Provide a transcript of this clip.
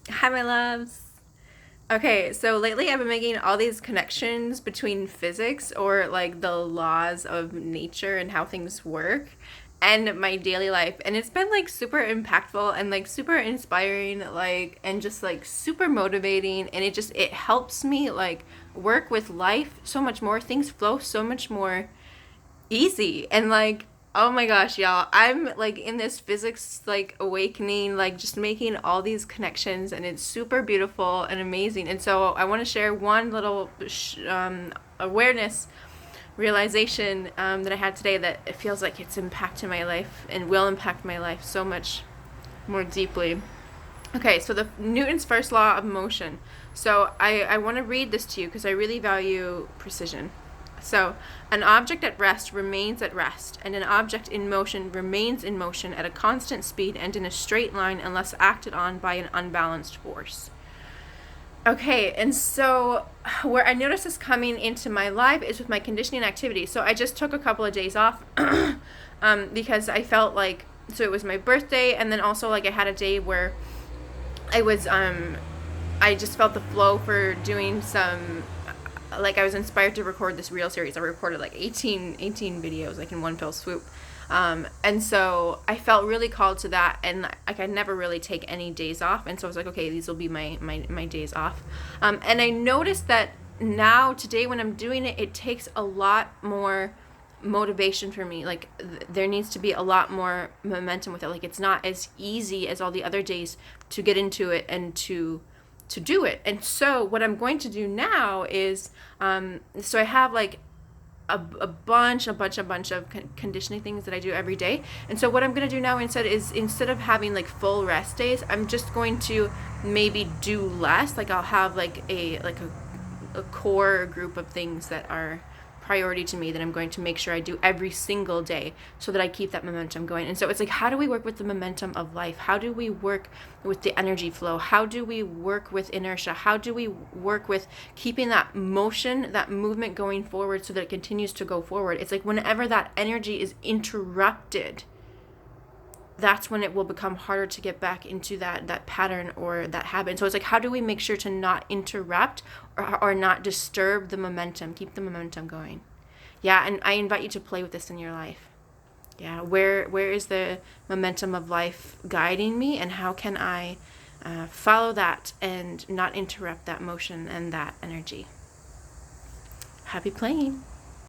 Hi, my loves. Okay, so lately I've been making all these connections between physics or like the laws of nature and how things work and my daily life. And it's been like super impactful and like super inspiring, like, and just like super motivating. And it helps me like work with life so much more. Things flow so much more easy and like, oh my gosh, y'all, I'm like in this physics like awakening, like just making all these connections, and it's super beautiful and amazing. And so I want to share one little awareness realization that I had today, that it feels like it's impacted my life and will impact my life so much more deeply. Okay, so the Newton's first law of motion. So I want to read this to you because I really value precision. So, an object at rest remains at rest, and an object in motion remains in motion at a constant speed and in a straight line unless acted on by an unbalanced force. Okay, and so where I noticed this coming into my life is with my conditioning activity. So I just took a couple of days off because I felt like, so it was my birthday, and then also like I had a day where I was I just felt the flow for doing some, like I was inspired to record this reel series. I recorded like 18 videos like in one fell swoop. And so I felt really called to that, and like I never really take any days off, and so I was like, okay, these will be my days off. And I noticed that now today when I'm doing it, it takes a lot more motivation for me. Like there needs to be a lot more momentum with it. Like it's not as easy as all the other days to get into it and to do it. And so what I'm going to do now is, so I have like a bunch of conditioning things that I do every day. And so what I'm going to do now instead of having like full rest days, I'm just going to maybe do less. Like I'll have like a core group of things that are priority to me that I'm going to make sure I do every single day so that I keep that momentum going. And so it's like, how do we work with the momentum of life? How do we work with the energy flow? How do we work with inertia? How do we work with keeping that motion, that movement going forward so that it continues to go forward? It's like whenever that energy is interrupted, that's when it will become harder to get back into that pattern or that habit. And so it's like, how do we make sure to not interrupt or not disturb the momentum, keep the momentum going? Yeah, and I invite you to play with this in your life. Yeah, where is the momentum of life guiding me, and how can I follow that and not interrupt that motion and that energy? Happy playing.